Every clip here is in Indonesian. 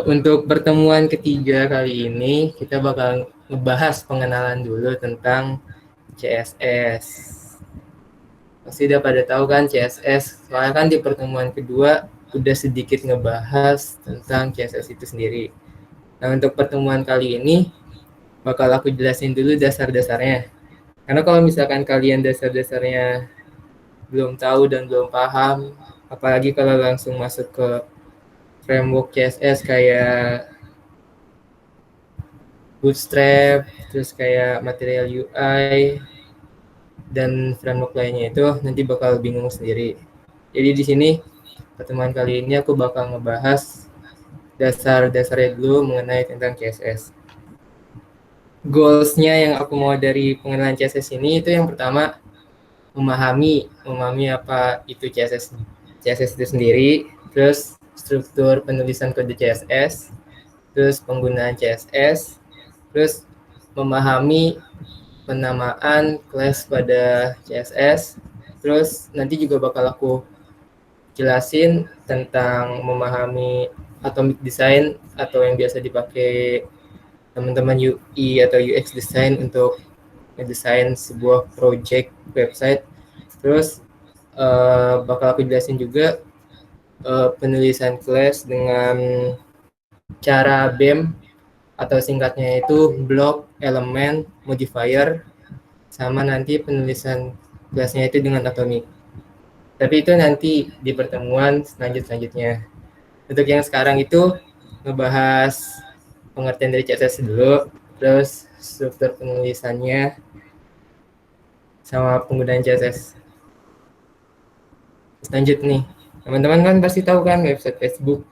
Untuk pertemuan ketiga kali ini, kita bakal ngebahas pengenalan dulu tentang CSS. Pasti udah pada tahu kan CSS, soalnya kan di pertemuan kedua udah sedikit ngebahas tentang CSS itu sendiri. Nah, untuk pertemuan kali ini, bakal aku jelasin dulu dasar-dasarnya. Karena kalau misalkan kalian dasar-dasarnya belum tahu dan belum paham, apalagi kalau langsung masuk ke framework CSS kayak Bootstrap, terus kayak Material UI, dan framework lainnya itu nanti bakal bingung sendiri. Jadi di sini pertemuan kali ini aku bakal ngebahas dasar-dasarnya dulu mengenai tentang CSS. Goals-nya yang aku mau dari pengenalan CSS ini itu yang pertama memahami apa itu CSS itu sendiri, terus struktur penulisan kode CSS, terus penggunaan CSS, terus memahami penamaan kelas pada CSS, terus nanti juga bakal aku jelasin tentang memahami atomic design atau yang biasa dipakai teman-teman UI atau UX design untuk ngedesain sebuah project website. Terus bakal aku jelasin juga penulisan class dengan cara BEM atau singkatnya itu block, element, modifier, sama nanti penulisan kelasnya itu dengan atomic. Tapi itu nanti di pertemuan selanjutnya. Untuk yang sekarang itu ngebahas pengertian dari CSS dulu, terus struktur penulisannya, sama penggunaan CSS. Lanjut nih, teman-teman kan pasti tahu kan website Facebook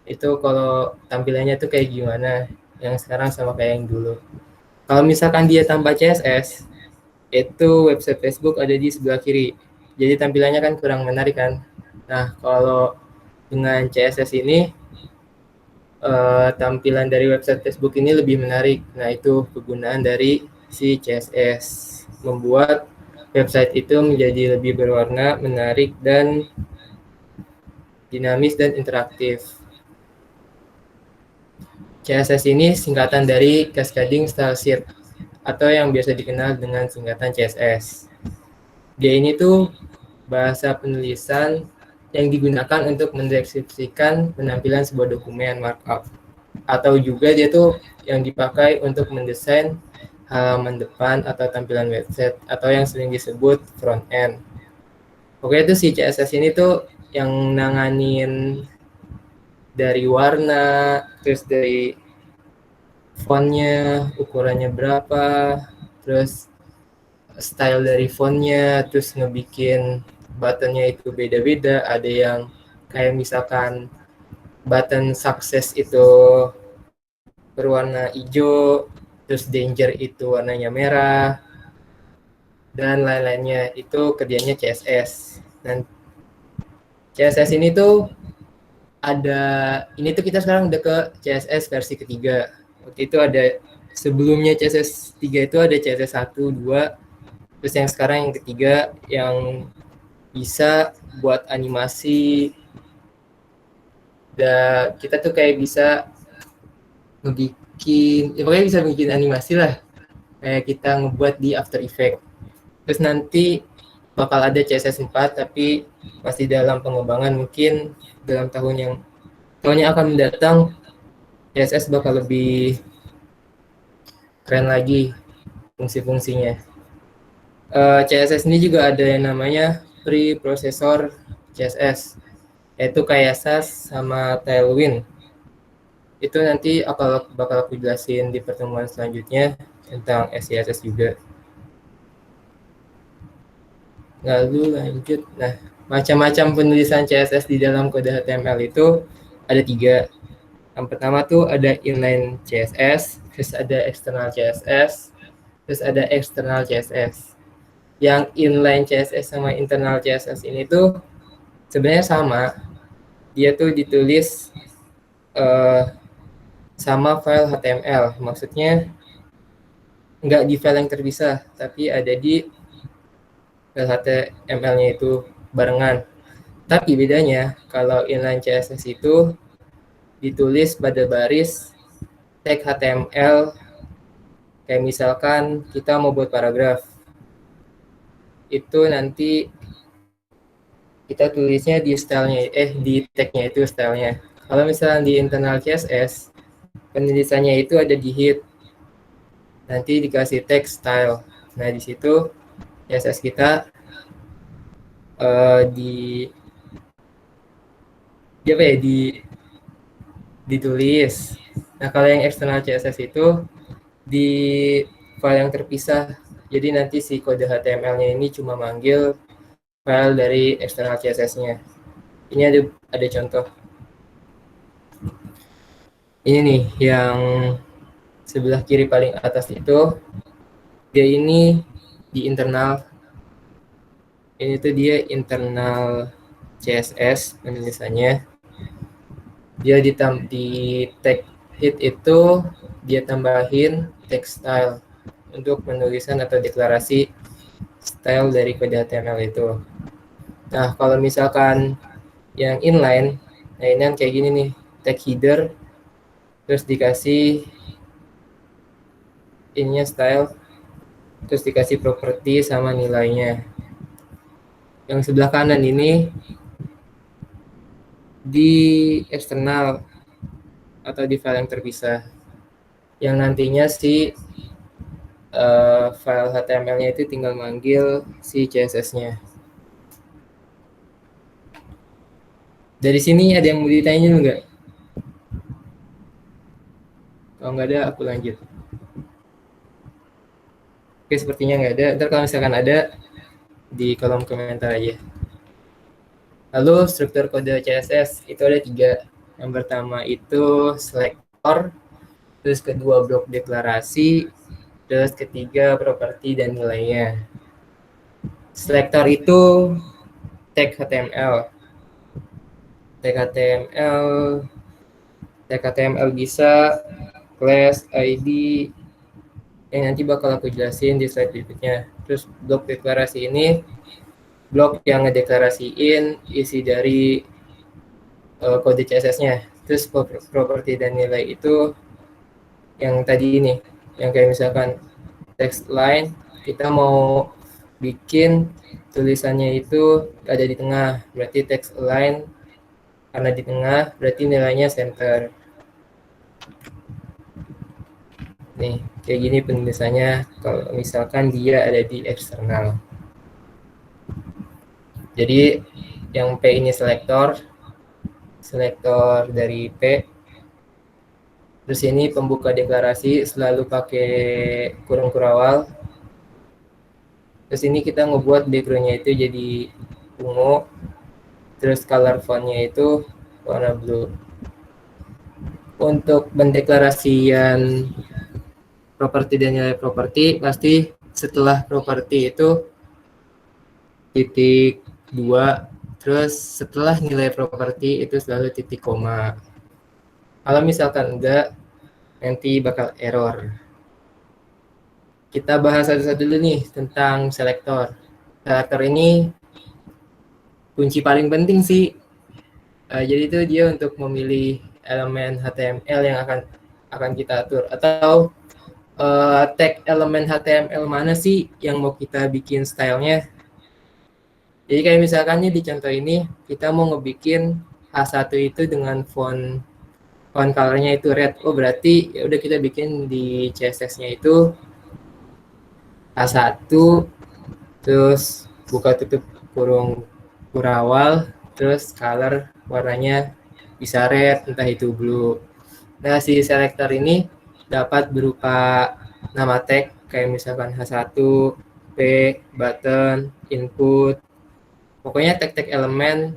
itu kalau tampilannya tuh kayak gimana, yang sekarang sama kayak yang dulu. Kalau misalkan dia tanpa CSS, itu website Facebook ada di sebelah kiri. Jadi tampilannya kan kurang menarik kan. Nah, kalau dengan CSS ini, tampilan dari website Facebook ini lebih menarik. Nah, itu kegunaan dari si CSS. Membuat website itu menjadi lebih berwarna, menarik, dan dinamis dan interaktif. CSS ini singkatan dari Cascading Style Sheet atau yang biasa dikenal dengan singkatan CSS. Dia ini tuh bahasa penulisan yang digunakan untuk mendeskripsikan penampilan sebuah dokumen markup. Atau juga dia tuh yang dipakai untuk mendesain halaman depan atau tampilan website atau yang sering disebut front end. Oke, itu si CSS ini tuh yang nanganin dari warna, terus dari fontnya, ukurannya berapa, terus style dari fontnya, terus ngebikin buttonnya itu beda-beda. Ada yang kayak misalkan button success itu berwarna hijau, terus danger itu warnanya merah, dan lain-lainnya. Itu kerjanya CSS. Dan CSS ini tuh ada, ini tuh kita sekarang udah ke CSS versi ketiga. Waktu itu ada, sebelumnya CSS 3 itu ada CSS 1, 2, terus yang sekarang yang ketiga yang bisa buat animasi. Dan kita tuh kayak bisa ngebikin, ya pokoknya bisa bikin animasi lah. Kayak kita ngebuat di After Effects. Terus nanti bakal ada CSS 4, tapi masih dalam pengembangan. Mungkin dalam tahun yang akan mendatang, CSS bakal lebih keren lagi fungsi-fungsinya. CSS ini juga ada yang namanya preprocessor CSS, yaitu kayak Sass sama Tailwind. Itu nanti bakal aku jelasin di pertemuan selanjutnya tentang SCSS juga. Lalu lanjut. Nah, macam-macam penulisan CSS di dalam kode HTML itu ada 3. Yang pertama tuh ada inline CSS, terus ada external CSS, terus ada external CSS. Yang inline CSS sama internal CSS ini tuh sebenarnya sama. Dia tuh ditulis sama file HTML. Maksudnya nggak di file yang terpisah, tapi ada di file HTML-nya itu barengan. Tapi bedanya kalau inline CSS itu ditulis pada baris tag HTML, kayak misalkan kita mau buat paragraf, itu nanti kita tulisnya di stylenya, di tagnya itu stylenya. Kalau misalnya di internal CSS, penulisannya itu ada di head, nanti dikasih tag style. Nah di situ CSS kita di apa ya ditulis. Nah kalau yang eksternal CSS itu di file yang terpisah. Jadi nanti si kode HTML-nya ini cuma manggil file dari eksternal CSS-nya. Ini ada contoh. Ini nih yang sebelah kiri paling atas itu, dia ini di internal. Ini tuh dia internal CSS penulisannya. Dia di tag head itu dia tambahin text style untuk penulisan atau deklarasi style dari kode HTML itu. Nah, kalau misalkan yang inline, nah ini kan kayak gini nih, tag header, terus dikasih ininya style, terus dikasih properti sama nilainya. Yang sebelah kanan ini di eksternal atau di file yang terpisah, yang nantinya si file HTML-nya itu tinggal manggil si CSS-nya. Dari sini ada yang mau ditanya nggak? Kalau nggak ada, aku lanjut. Oke, sepertinya nggak ada. Ntar kalau misalkan ada, di kolom komentar aja. Lalu struktur kode CSS itu ada 3. Yang pertama itu selektor, terus kedua blok deklarasi, terus ketiga properti dan nilainya. Selektor itu tag HTML. Tag HTML bisa class, ID, yang nanti bakal aku jelasin di slide berikutnya. Terus blok deklarasi ini blok yang ngedeklarasiin isi dari kode CSS-nya. Terus properti dan nilai itu yang tadi ini, yang kayak misalkan text line, kita mau bikin tulisannya itu ada di tengah, berarti text line, karena di tengah berarti nilainya center. Nih, kayak gini penulisannya kalau misalkan dia ada di eksternal. Jadi yang P ini selektor dari P. Terus ini pembuka deklarasi selalu pakai kurung kurawal. Terus ini kita ngebuat background-nya itu jadi ungu. Terus color font-nya itu warna blue. Untuk pendeklarasian properti dan nilai properti, pasti setelah properti itu titik 2, terus setelah nilai properti itu selalu titik koma. Kalau misalkan enggak, nanti bakal error. Kita bahas satu-satu dulu nih tentang selektor. Selektor ini kunci paling penting sih. Jadi itu dia untuk memilih elemen HTML yang akan kita atur, atau tag elemen HTML mana sih yang mau kita bikin stylenya. Jadi kayak misalkan nih di contoh ini kita mau ngebikin H1 itu dengan font colornya itu red. Oh berarti ya udah kita bikin di CSS-nya itu H1, terus buka tutup kurung kurawal, terus color warnanya bisa red, entah itu blue. Nah, si selector ini dapat berupa nama tag kayak misalkan H1, P, button, input. Pokoknya tag-tag elemen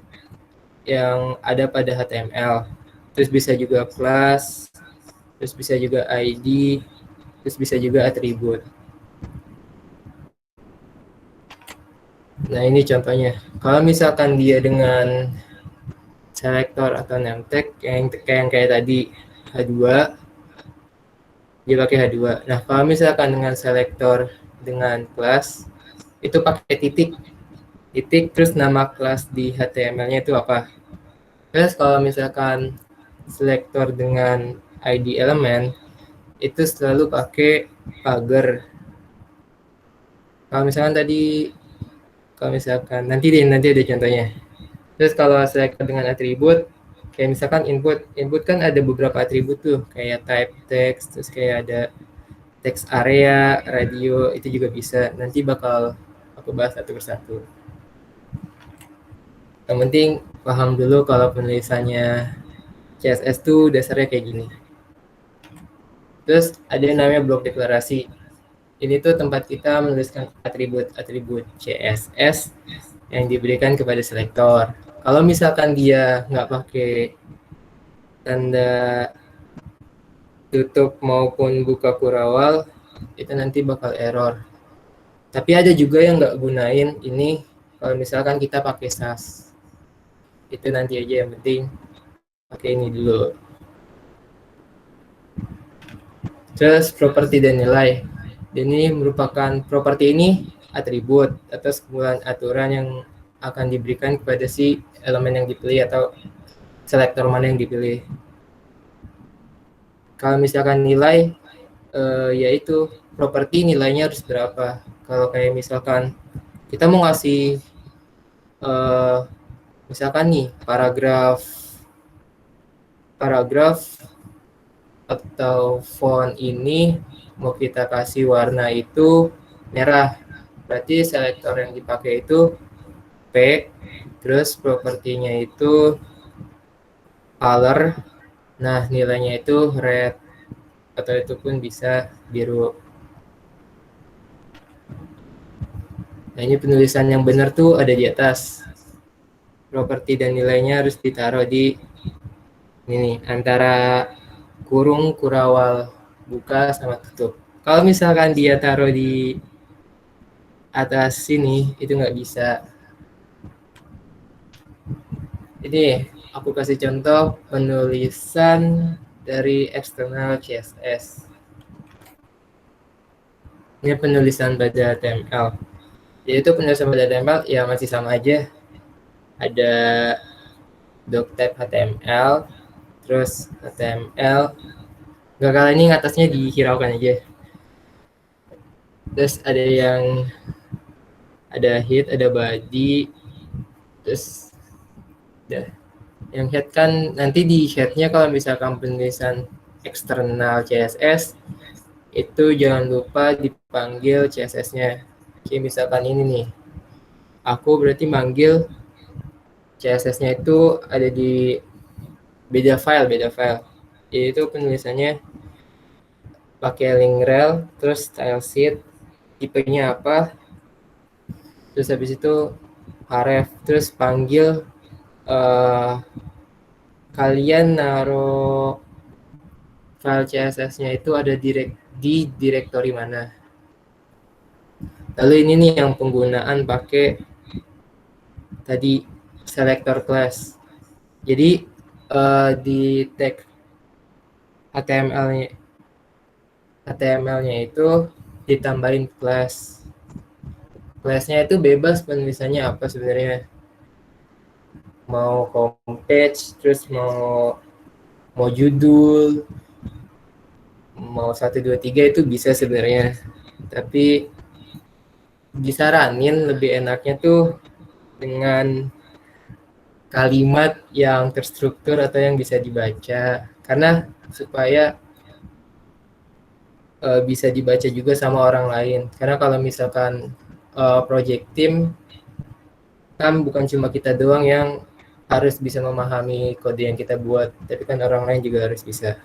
yang ada pada HTML. Terus bisa juga class, terus bisa juga ID, terus bisa juga atribut. Nah, ini contohnya. Kalau misalkan dia dengan selector atau name tag yang kayak tadi H2, dia pakai H2. Nah, kalau misalkan dengan selector dengan class itu pakai titik titik, terus nama kelas di HTML-nya itu apa. Terus kalau misalkan selektor dengan ID elemen, itu selalu pakai pagar. Kalau misalkan tadi, kalau misalkan nanti ada contohnya. Terus kalau selektor dengan atribut, kayak misalkan input kan ada beberapa atribut tuh, kayak type text, terus kayak ada text area, radio, itu juga bisa. Nanti bakal aku bahas satu persatu. Yang penting paham dulu kalau penulisannya CSS tuh dasarnya kayak gini. Terus ada yang namanya blok deklarasi. Ini tuh tempat kita menuliskan atribut-atribut CSS yang diberikan kepada selektor. Kalau misalkan dia nggak pakai tanda tutup maupun buka kurawal, itu nanti bakal error. Tapi ada juga yang nggak gunain ini kalau misalkan kita pakai SAS. Itu nanti aja, yang penting pakai ini dulu. Terus properti dan nilai. Ini merupakan properti ini atribut atau sekumpulan aturan yang akan diberikan kepada si elemen yang dipilih atau selektor mana yang dipilih. Kalau misalkan nilai, yaitu properti nilainya harus berapa. Kalau kayak misalkan kita mau ngasih misalkan nih paragraf atau font ini mau kita kasih warna itu merah, berarti selektor yang dipakai itu P, terus propertinya itu color, nah nilainya itu red, atau itu pun bisa biru. Nah ini penulisan yang benar tuh ada di atas. Properti dan nilainya harus ditaruh di ini antara kurung kurawal buka sama tutup. Kalau misalkan dia taruh di atas sini itu nggak bisa. Ini aku kasih contoh penulisan dari eksternal CSS. Ini penulisan pada HTML. Yaitu penulisan pada HTML ya masih sama aja. Ada doctype HTML, terus HTML. Gak kali ini atasnya dihiraukan aja. Terus ada head, ada body, terus yang head kan nanti di headnya kalau misalkan penulisan eksternal CSS itu jangan lupa dipanggil CSS-nya. Kayak misalkan ini nih, aku berarti manggil CSS-nya itu ada di beda file. Itu penulisannya pakai link rel, terus style sheet, tipenya apa, terus habis itu href, terus panggil kalian naruh file CSS-nya itu ada di direktori mana. Lalu ini nih yang penggunaan pakai tadi selector class. Jadi di tag HTML-nya itu ditambahin class. Class-nya itu bebas penulisannya apa sebenarnya. Mau homepage, terus mau judul, mau 1 2 3 itu bisa sebenarnya. Tapi disaranin lebih enaknya tuh dengan kalimat yang terstruktur atau yang bisa dibaca, karena supaya bisa dibaca juga sama orang lain. Karena kalau misalkan project team kan bukan cuma kita doang yang harus bisa memahami kode yang kita buat, tapi kan orang lain juga harus bisa.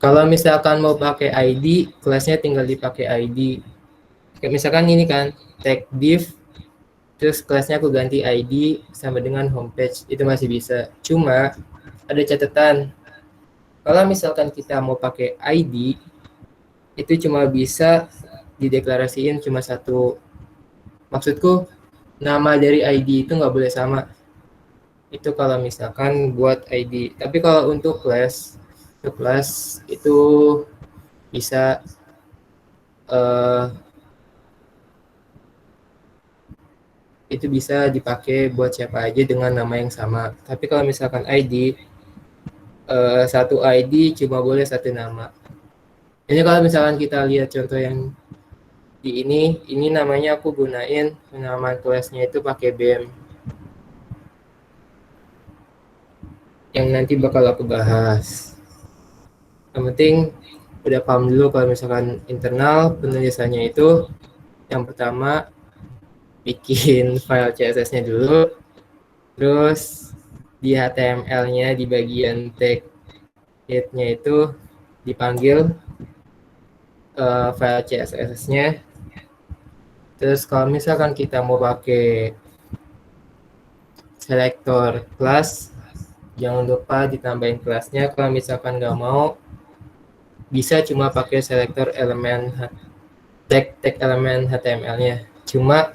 Kalau misalkan mau pakai ID, kelasnya tinggal dipakai ID. Kayak misalkan ini kan tag div, terus kelasnya aku ganti ID sama dengan homepage, itu masih bisa. Cuma ada catatan, kalau misalkan kita mau pakai ID, itu cuma bisa dideklarasiin cuma satu. Maksudku, nama dari ID itu nggak boleh sama. Itu kalau misalkan buat ID. Tapi kalau untuk class itu bisa itu bisa dipakai buat siapa aja dengan nama yang sama. Tapi kalau misalkan ID, satu ID cuma boleh satu nama. Ini kalau misalkan kita lihat contoh yang di ini namanya aku gunain penamaan kelasnya itu pakai BEM. Yang nanti bakal aku bahas. Yang penting udah paham dulu kalau misalkan internal penulisannya itu yang pertama bikin file CSS-nya dulu, terus di HTML-nya di bagian tag head-nya itu dipanggil file CSS-nya. Terus kalau misalkan kita mau pakai selektor kelas, jangan lupa ditambahin kelasnya. Kalau misalkan nggak mau, bisa cuma pakai selektor elemen tag elemen HTML-nya. Cuma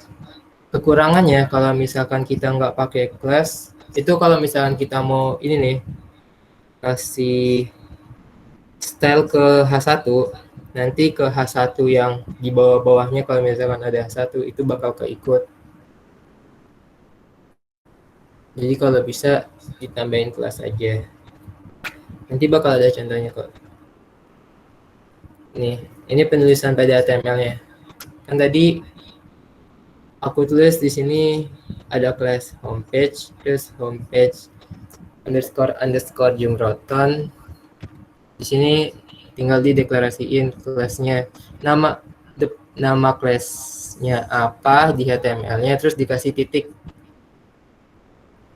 kekurangannya kalau misalkan kita nggak pakai kelas, itu kalau misalkan kita mau ini nih, kasih style ke H1, nanti ke H1 yang di bawah-bawahnya kalau misalkan ada H1 itu bakal keikut. Jadi kalau bisa ditambahin kelas aja. Nanti bakal ada contohnya kok. Ini penulisan pada HTML-nya. Kan tadi aku tulis di sini ada kelas homepage, terus homepage underscore Jumroton. Di sini tinggal dideklarasiin kelasnya. Nama kelasnya apa di HTML-nya, terus dikasih titik.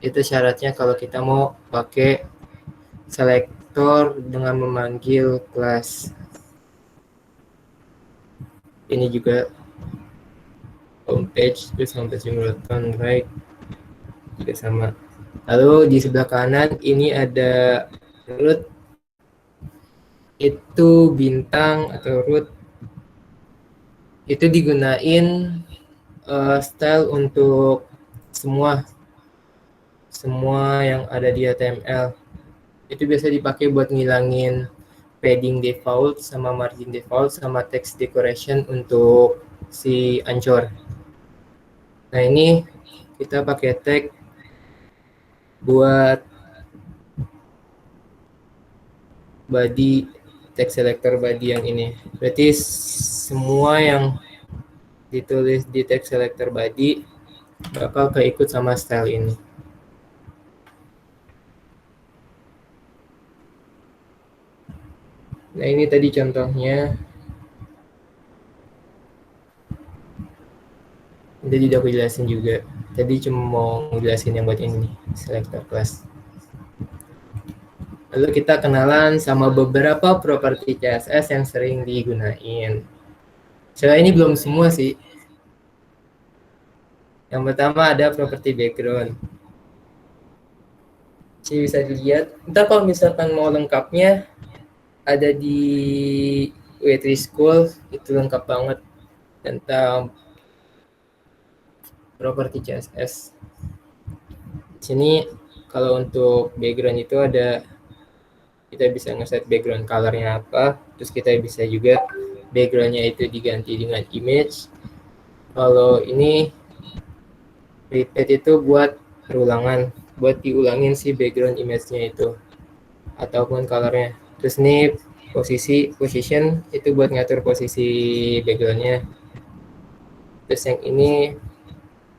Itu syaratnya kalau kita mau pakai selektor dengan memanggil kelas. Ini juga homepage, terus homepage Jumroton right juga sama. Lalu di sebelah kanan ini ada root, itu bintang atau root itu digunain style untuk semua yang ada di HTML. Itu biasa dipakai buat ngilangin padding default sama margin default sama text decoration untuk si Anchor. Nah ini kita pakai tag buat body, tag selector body yang ini. Berarti semua yang ditulis di tag selector body bakal keikut sama style ini. Nah ini tadi contohnya. Jadi udah aku jelasin juga. Tadi cuma mau ngejelasin yang buat ini nih, selector class. Lalu kita kenalan sama beberapa properti CSS yang sering digunain. Soalnya ini belum semua sih. Yang pertama ada properti background. Jadi bisa dilihat. Ntar kalau misalkan mau lengkapnya, ada di W3 School, itu lengkap banget tentang properti CSS. Di sini kalau untuk background itu ada, kita bisa ngeset background colornya apa, terus kita bisa juga backgroundnya itu diganti dengan image. Kalau ini repeat itu buat perulangan, buat diulangin si background image-nya itu ataupun colornya. Terus ini position itu buat ngatur posisi backgroundnya. Terus yang ini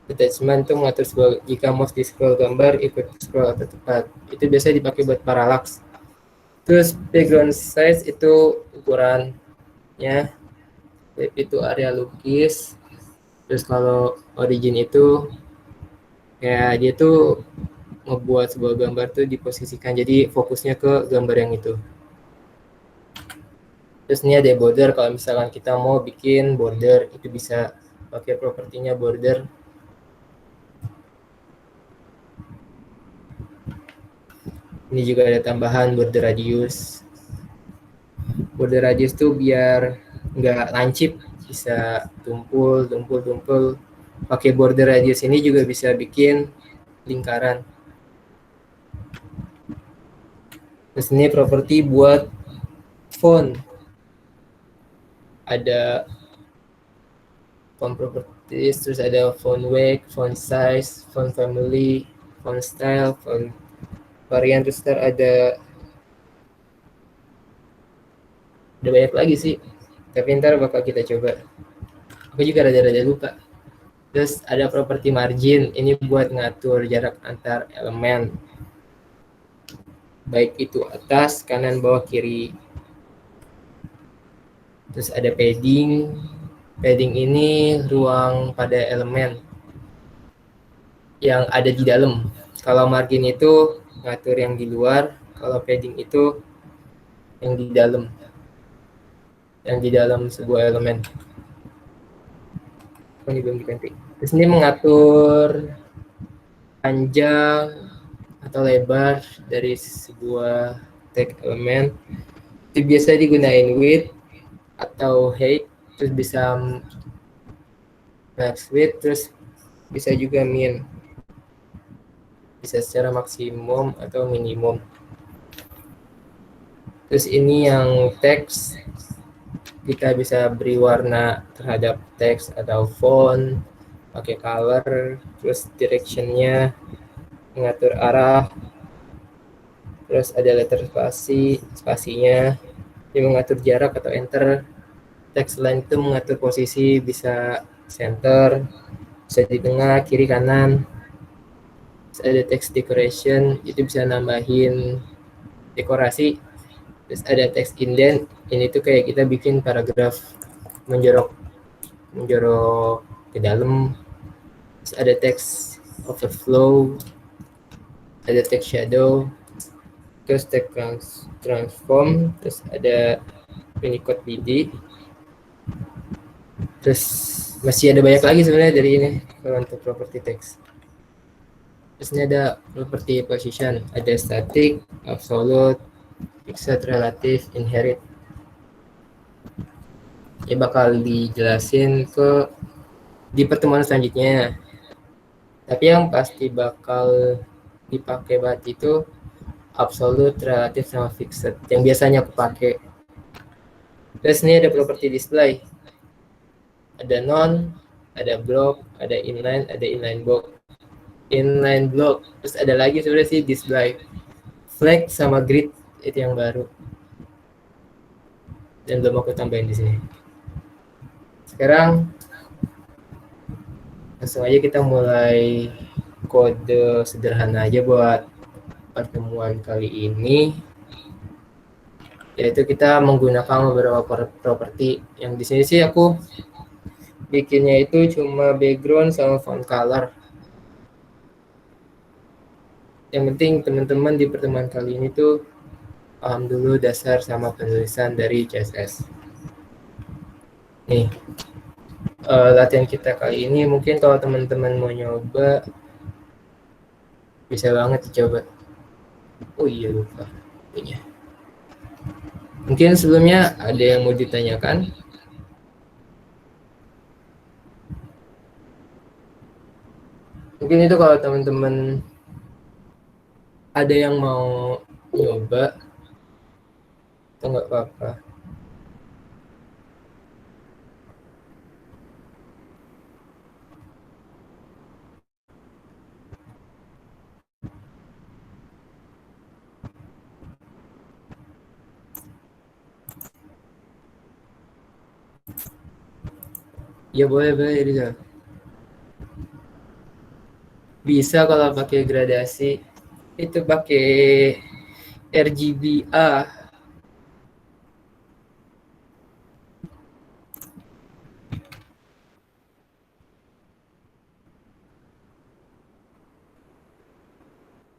attachment tuh mengatur jika mouse di scroll gambar ikut scroll atau tepat. Itu biasa dipakai buat parallax. Terus background size itu ukurannya, lip itu area lukis. Terus kalau origin itu kayak dia tuh ngebuat sebuah gambar tuh diposisikan jadi fokusnya ke gambar yang itu. Terus ini ada border, kalau misalkan kita mau bikin border itu bisa pakai propertinya border. Ini juga ada tambahan border radius. Border radius tuh biar nggak lancip, bisa tumpul. Pakai border radius ini juga bisa bikin lingkaran. Terus ini properti buat font. Ada Terus ada font weight, font size, font family, font style, font varian, terus ada banyak lagi sih. Tapi ntar bakal kita coba. Aku juga rada-rada lupa. Terus ada properti margin, ini buat ngatur jarak antar elemen. Baik itu atas, kanan, bawah, kiri. Terus ada padding. Padding ini ruang pada elemen yang ada di dalam. Kalau margin itu ngatur yang di luar, kalau padding itu yang di dalam. Yang di dalam sebuah elemen. Ini belum diganti. Terus ini mengatur panjang atau lebar dari sebuah tag elemen. Itu biasa digunain width atau height, terus bisa max width, terus bisa juga min, bisa secara maksimum atau minimum. Terus ini yang teks, kita bisa beri warna terhadap teks atau font, pakai color, terus directionnya, mengatur arah, terus ada letter spasinya, ini mengatur jarak atau enter. Teks line itu mengatur posisi, bisa center, bisa di tengah, kiri, kanan. Terus ada text decoration, itu bisa nambahin dekorasi. Terus ada text indent, ini tuh kayak kita bikin paragraf menjorok menjorok ke dalam. Terus ada text overflow, ada text shadow, terus text transform, terus ada Unicode BD. Terus masih ada banyak lagi sebenarnya dari ini kalau untuk property text. Terus ini ada property position, ada static, absolute, fixed, relative, inherit. Ya bakal dijelasin di pertemuan selanjutnya. Tapi yang pasti bakal dipakai banget itu absolute, relative, sama fixed yang biasanya aku pakai. Terus ini ada property display. Ada non, ada block, ada inline block. Inline block. Terus ada lagi sebenarnya sih display. Flag sama grid itu yang baru. Dan belum aku tambahin di sini. Sekarang langsung aja kita mulai kode sederhana aja buat pertemuan kali ini, yaitu kita menggunakan beberapa properti yang di sini sih aku bikinnya itu cuma background sama font color. Yang penting teman-teman di pertemuan kali ini tuh paham dulu dasar sama penulisan dari CSS. Nih, latihan kita kali ini mungkin kalau teman-teman mau nyoba bisa banget dicoba. Oh iya lupa punya. Mungkin sebelumnya ada yang mau ditanyakan? Mungkin itu kalau teman-teman ada yang mau nyoba, itu nggak apa-apa. Ya boleh Rizal. Bisa kalau pakai gradasi. Itu pakai RGBA.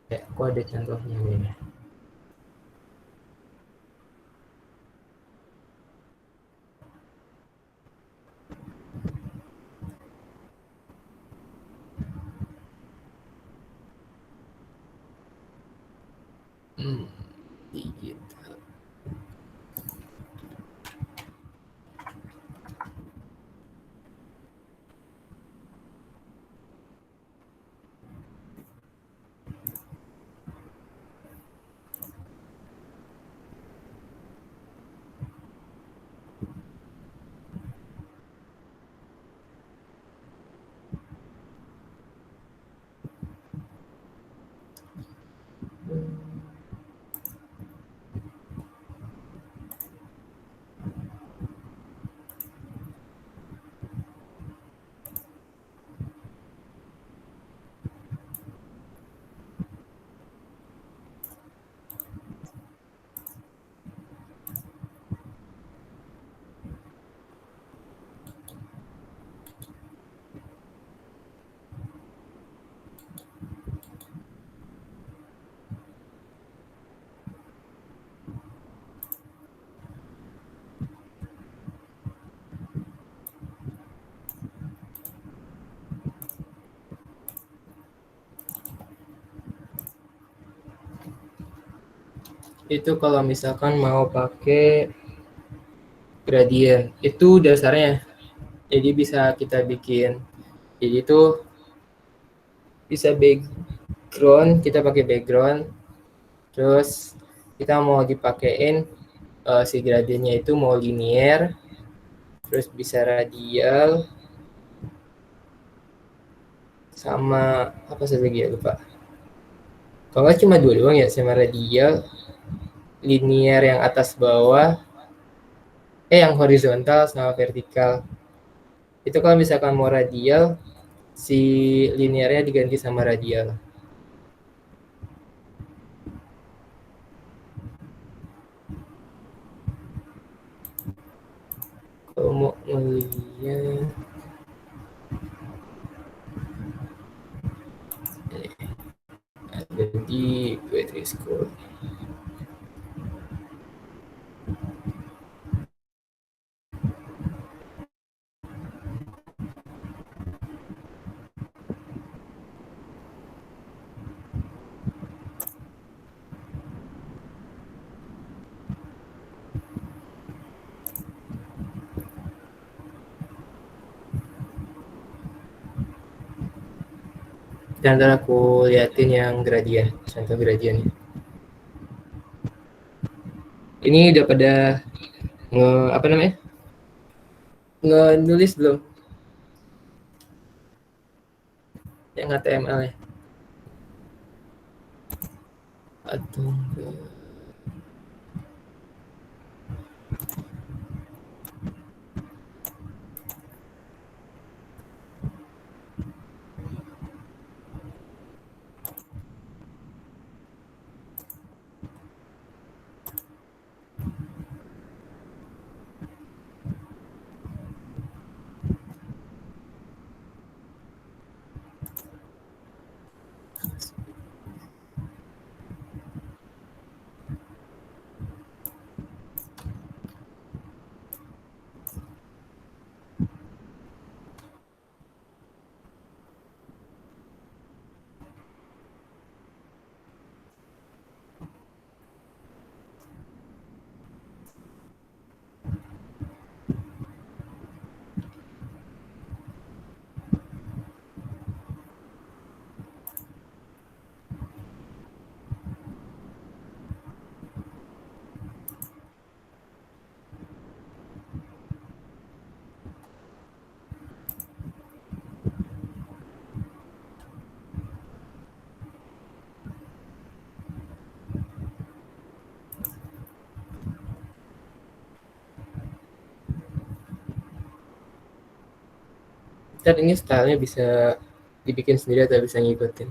Ya, aku ada contohnya nih. Dikit. itu kalau misalkan mau pakai gradient itu dasarnya. Jadi bisa kita bikin. Jadi itu bisa background, kita pakai background. Terus kita mau dipakein si gradiennya itu mau linear, terus bisa radial, sama apa satu lagi ya lupa. Kalau nggak cuma dua doang ya, sama radial, linear yang atas bawah, yang horizontal sama vertikal. Itu kalau misalkan mau radial, si linearnya diganti sama radial. Kalau mau ngeliat ada di Poetry School. Dan ntar aku liatin yang gradien, contoh gradiennya. Ini udah pada apa namanya? Nulis belum? Yang HTML ya? Atau enggak? Ntar ini stylenya bisa dibikin sendiri atau bisa ngikutin.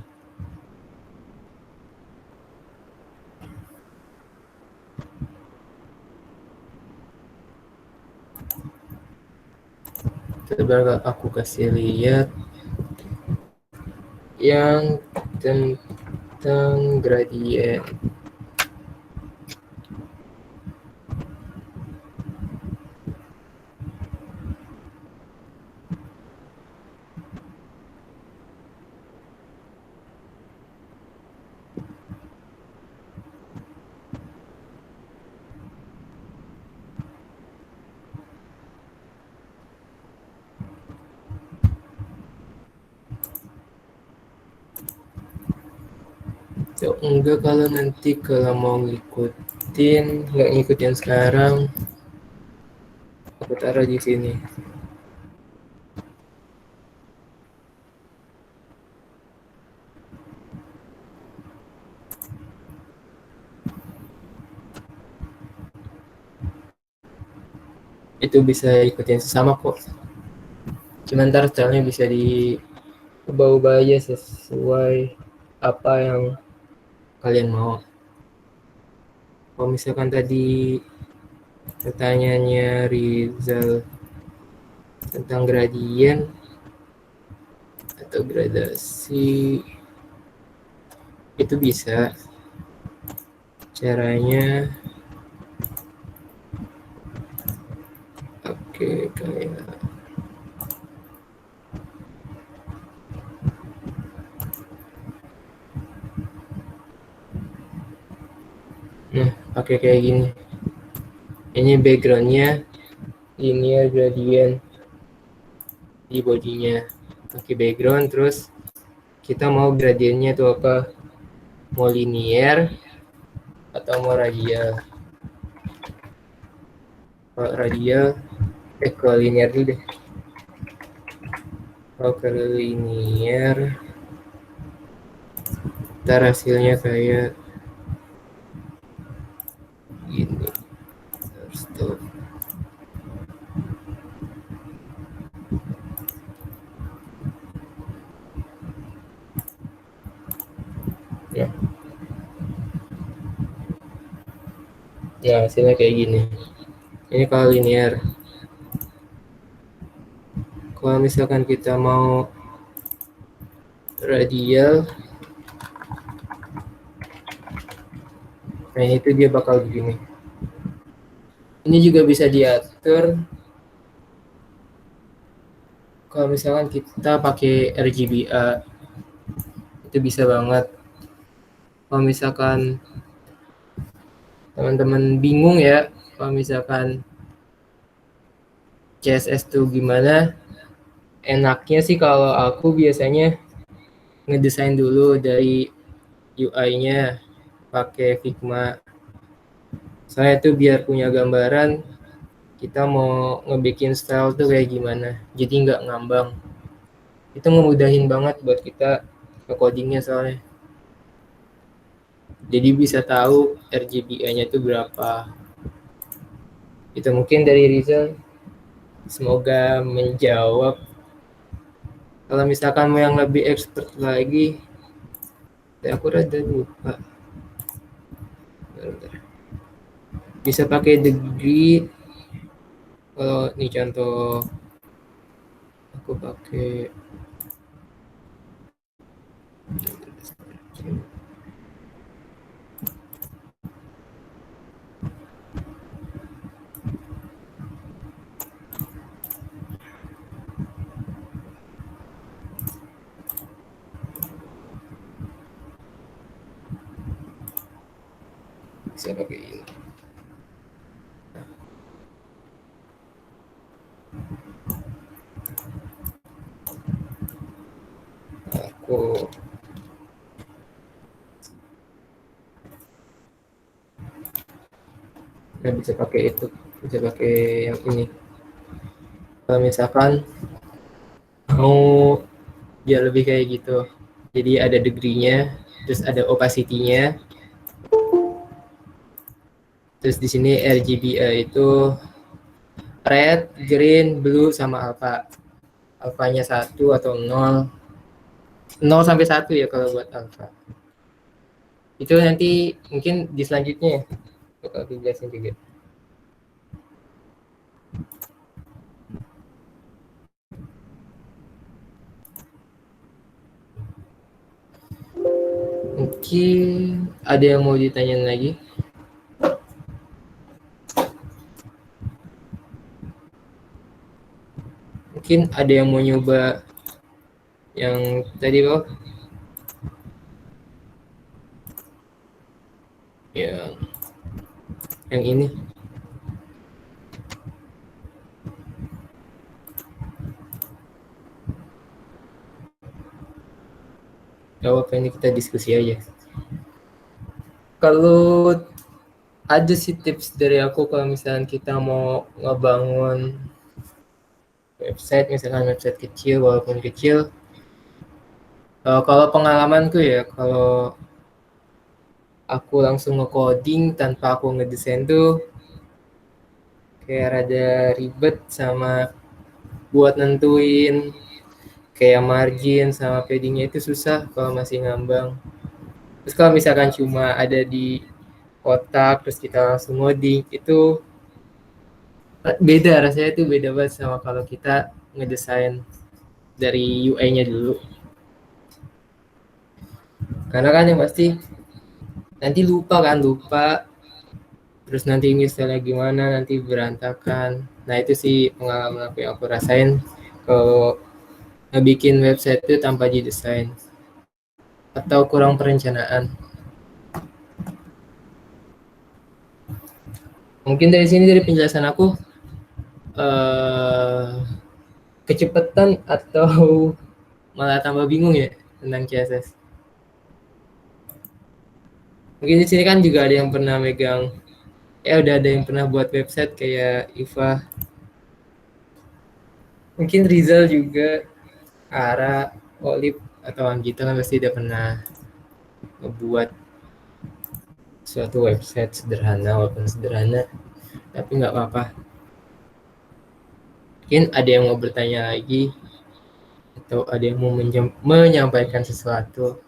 Coba aku kasih lihat yang tentang gradien. So, enggak kalau nanti kalau mau ngikutin, nggak ngikutin sekarang, aku taruh di sini. Itu bisa ikutin sesama kok. Cuman ntar stylenya bisa diubah-ubah aja sesuai apa yang kalian mau. Kalau misalkan tadi pertanyaannya Rizal tentang gradien atau gradasi, itu bisa caranya oke kayak nah pakai kayak gini. Ini backgroundnya linear gradient di bodinya, pakai background. Terus kita mau gradiennya itu apa, mau linear atau mau radial. Kalau radial ke linear dulu deh. Kalau ke linear ntar hasilnya kayak gini. Stop. Ya. Ya, hasilnya kayak gini. Ini kalau linear. Kalau misalkan kita mau radial, nah itu dia bakal begini. Ini juga bisa diatur kalau misalkan kita pakai RGBA, itu bisa banget. Kalau misalkan teman-teman bingung ya, kalau misalkan CSS tuh gimana, enaknya sih kalau aku biasanya ngedesain dulu dari UI-nya pakai Figma. Soalnya itu biar punya gambaran kita mau ngebikin style tuh kayak gimana. Jadi nggak ngambang. Itu ngemudahin banget buat kita ke codingnya soalnya. Jadi bisa tahu RGBA-nya itu berapa. Itu mungkin dari Rizal. Semoga menjawab. Kalau misalkan mau yang lebih expert lagi, aku rada lupa. Bisa pakai degree. Kalau ini contoh aku pakai bisa pakai ini. Aku nggak bisa pakai itu, bisa pakai yang ini. Kalau misalkan mau biar lebih kayak gitu, jadi ada degree-nya, terus ada opacity-nya, terus di sini RGBA itu red, green, blue, sama alpha. Alphanya 1 atau 0. 0 sampai 1 ya kalau buat alpha. Itu nanti mungkin di selanjutnya ya, bakal dijelasin juga. Mungkin ada yang mau ditanyain lagi? Mungkin ada yang mau nyoba yang tadi loh, yang ini. Gak apa-apa, ini kita diskusi aja. Kalau ada sih tips dari aku kalau misalnya kita mau ngebangun website, misalkan website kecil walaupun kecil. Kalau pengalamanku ya, kalau aku langsung nge-coding tanpa aku ngedesain tuh kayak rada ribet, sama buat nentuin kayak margin sama paddingnya itu susah kalau masih ngambang. Terus kalau misalkan cuma ada di kotak terus kita langsung ngoding, itu beda rasanya, tuh beda banget sama kalau kita ngedesain dari UI-nya dulu. Karena kan yang pasti nanti lupa, terus nanti misalnya gimana nanti berantakan. Nah itu sih pengalaman aku yang aku rasain kalau ngebikin website itu tanpa didesain atau kurang perencanaan. Mungkin dari sini dari penjelasan aku eh kecepatan atau malah tambah bingung ya tentang CSS. Mungkin di sini kan juga ada yang pernah megang, ya udah ada yang pernah buat website kayak Iva, mungkin Rizal juga, Ara, Olive, atau Anggita kan pasti udah pernah membuat suatu website sederhana, walaupun sederhana, tapi nggak apa-apa. Mungkin ada yang mau bertanya lagi, atau ada yang mau menyampaikan sesuatu.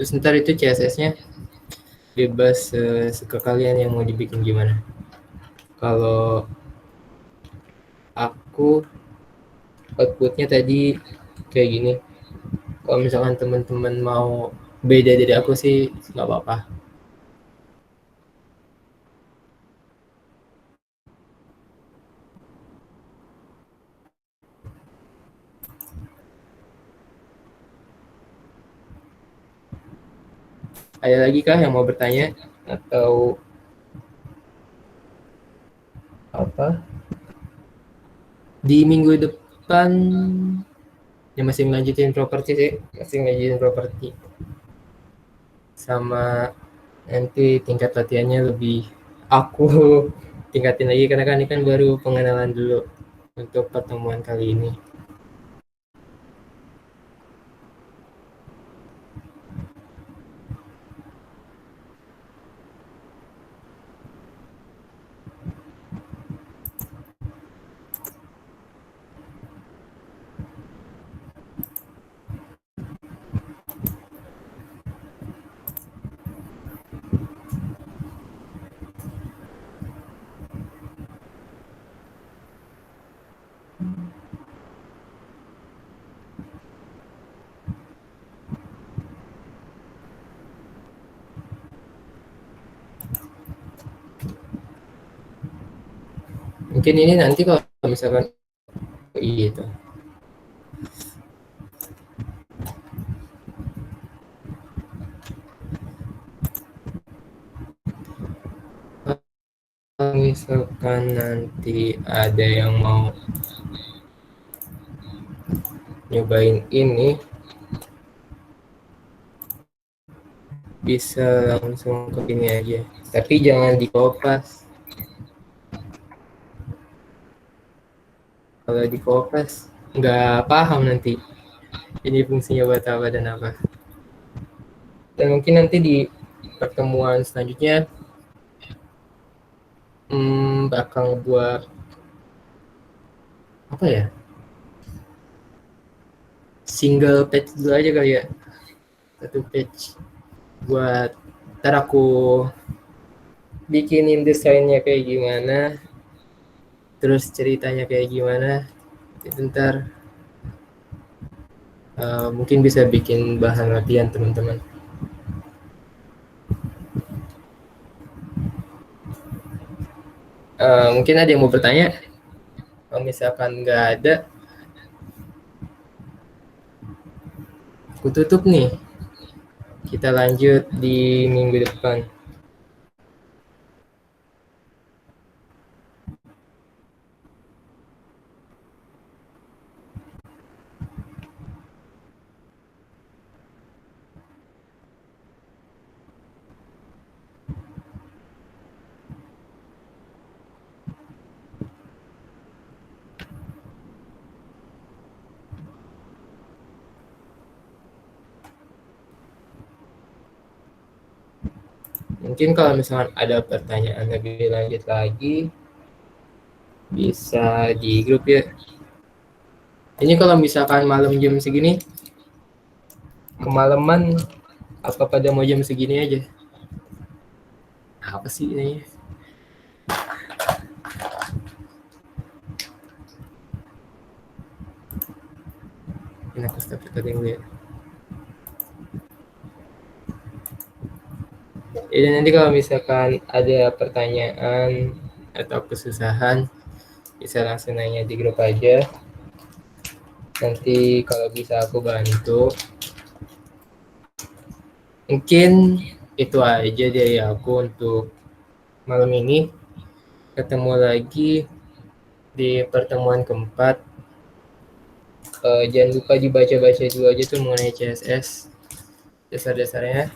Terus ntar itu CSS-nya bebas suka kalian yang mau dibikin gimana. Kalau aku outputnya tadi kayak gini. Kalau misalkan teman-teman mau beda dari aku sih nggak apa-apa. Ada lagi kah yang mau bertanya atau apa? Di minggu depan ya masih melanjutin properti sih, masih melanjutin properti. Sama nanti tingkat latihannya lebih aku tingkatin lagi karena kan ini kan baru pengenalan dulu untuk pertemuan kali ini. Mungkin ini nanti kalau misalkan itu kalau misalkan nanti ada yang mau nyobain ini bisa langsung ke sini aja. Tapi jangan di kopas. Kalau di kopas nggak paham nanti ini fungsinya buat apa dan apa. Dan mungkin nanti di pertemuan selanjutnya bakal buat apa ya? Single page dulu aja kali ya. Satu page buat ntar aku bikinin desainnya kayak gimana, terus ceritanya kayak gimana. Itu ntar mungkin bisa bikin bahan latihan teman-teman. Mungkin ada yang mau bertanya? Kalau misalkan nggak ada, aku tutup nih. Kita lanjut di minggu depan. Mungkin kalau misalkan ada pertanyaan lebih lanjut lagi, bisa di grup ya. Ini kalau misalkan malam jam segini, kemalaman, apa pada mau jam segini aja? Apa sih ini? Ini aku stop recording dulu ya. Jadi nanti kalau misalkan ada pertanyaan atau kesusahan, bisa langsung nanya di grup aja. Nanti kalau bisa aku bantu. Mungkin itu aja dari aku untuk malam ini. Ketemu lagi di pertemuan keempat. Jangan lupa dibaca-baca dulu aja tuh mengenai CSS, dasar-dasarnya.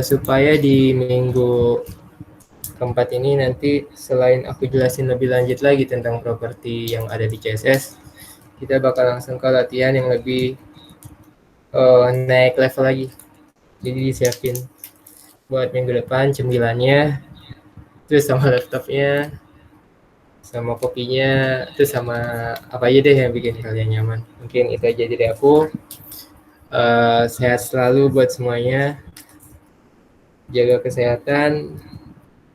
Supaya di minggu keempat ini nanti selain aku jelasin lebih lanjut lagi tentang properti yang ada di CSS, kita bakal langsung ke latihan yang lebih naik level lagi. Jadi disiapin buat minggu depan cemilannya, terus sama laptopnya, sama kopinya, terus sama apa aja deh yang bikin kalian nyaman. Mungkin itu aja dari aku. Sehat selalu buat semuanya, jaga kesehatan,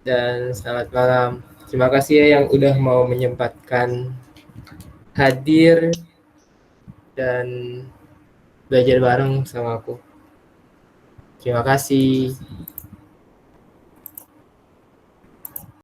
dan selamat malam. Terima kasih ya yang udah mau menyempatkan hadir dan belajar bareng sama aku. Terima kasih.